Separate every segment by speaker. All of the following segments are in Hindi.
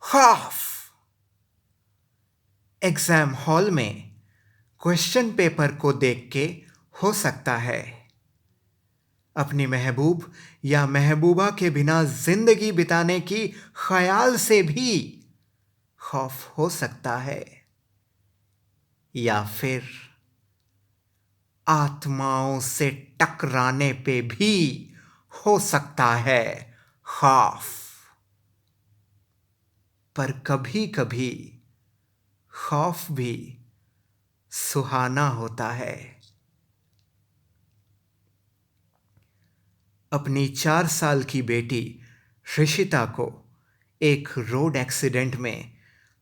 Speaker 1: खौफ। एग्जाम हॉल में क्वेश्चन पेपर को देख के हो सकता है अपनी महबूब या महबूबा के बिना जिंदगी बिताने की ख्याल से भी खौफ हो सकता है, या फिर आत्माओं से टकराने पे भी हो सकता है खौफ। पर कभी कभी खौफ भी सुहाना होता है। अपनी 4 साल की बेटी ऋषिता को एक रोड एक्सीडेंट में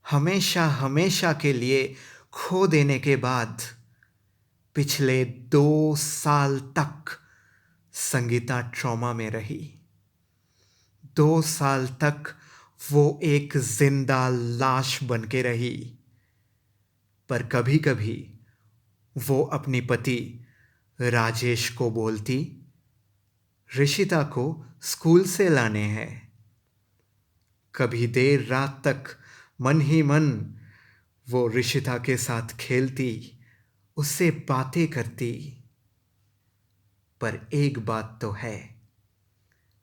Speaker 1: हमेशा हमेशा के लिए खो देने के बाद पिछले 2 साल तक संगीता ट्रॉमा में रही। 2 साल तक वो एक जिंदा लाश बन के रही। पर कभी कभी वो अपनी पति राजेश को बोलती, ऋषिता को स्कूल से लाने हैं। कभी देर रात तक मन ही मन वो ऋषिता के साथ खेलती, उससे बातें करती। पर एक बात तो है,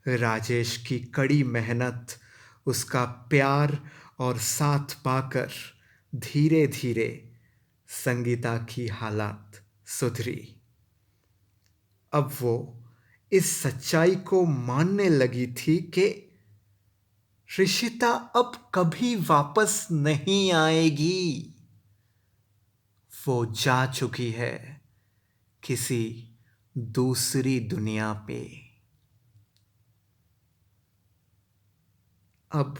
Speaker 1: राजेश की कड़ी मेहनत, उसका प्यार और साथ पाकर धीरे धीरे संगीता की हालत सुधरी। अब वो इस सच्चाई को मानने लगी थी कि ऋषिता अब कभी वापस नहीं आएगी। वो जा चुकी है किसी दूसरी दुनिया पे। अब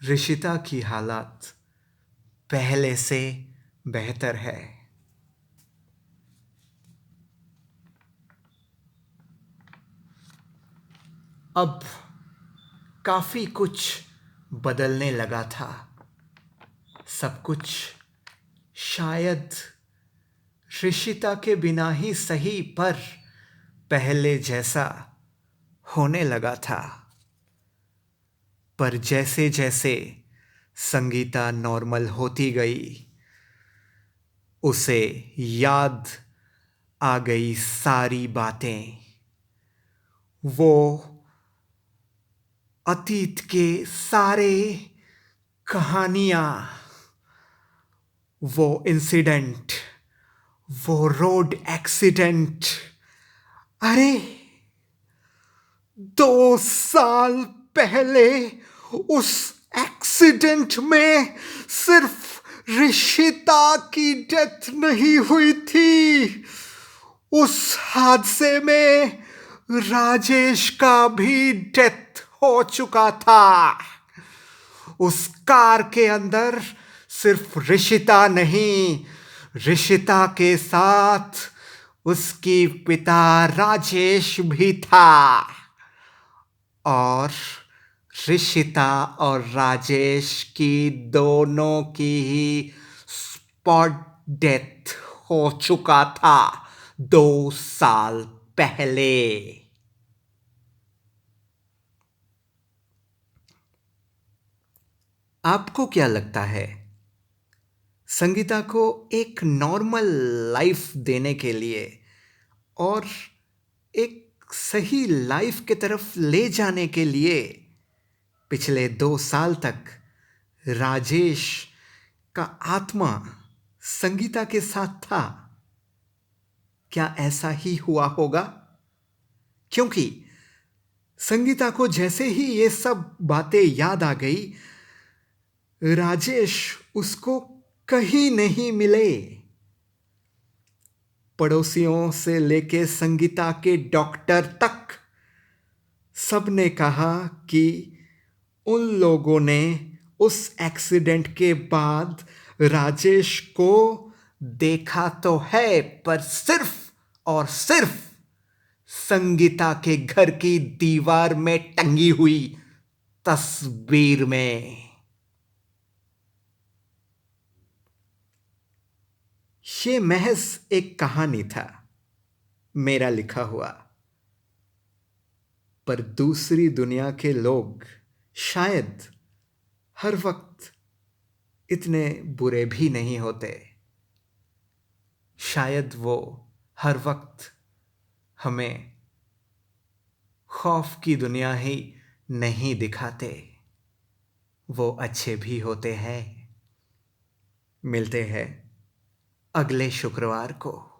Speaker 1: ऋषिता की हालत पहले से बेहतर है। अब काफी कुछ बदलने लगा था। सब कुछ शायद ऋषिता के बिना ही सही, पर पहले जैसा होने लगा था। पर जैसे जैसे संगीता नॉर्मल होती गई, उसे याद आ गई सारी बातें। वो अतीत के सारे कहानियां, वो इंसिडेंट, वो रोड एक्सीडेंट। अरे 2 साल पहले उस एक्सीडेंट में सिर्फ ऋषिता की डेथ नहीं हुई थी, उस हादसे में राजेश का भी डेथ हो चुका था। उस कार के अंदर सिर्फ ऋषिता नहीं, ऋषिता के साथ उसकी पिता राजेश भी था। और ऋषिता और राजेश की दोनों की ही स्पॉट डेथ हो चुका था 2 साल पहले। आपको क्या लगता है, संगीता को एक नॉर्मल लाइफ देने के लिए और एक सही लाइफ की तरफ ले जाने के लिए पिछले 2 साल तक राजेश का आत्मा संगीता के साथ था? क्या ऐसा ही हुआ होगा? क्योंकि संगीता को जैसे ही ये सब बातें याद आ गई, राजेश उसको कहीं नहीं मिले। पड़ोसियों से लेके संगीता के डॉक्टर तक सबने कहा कि उन लोगों ने उस एक्सीडेंट के बाद राजेश को देखा तो है, पर सिर्फ और सिर्फ संगीता के घर की दीवार में टंगी हुई तस्वीर में। ये महज एक कहानी था, मेरा लिखा हुआ। पर दूसरी दुनिया के लोग शायद हर वक्त इतने बुरे भी नहीं होते। शायद वो हर वक्त हमें खौफ की दुनिया ही नहीं दिखाते, वो अच्छे भी होते हैं। मिलते हैं अगले शुक्रवार को।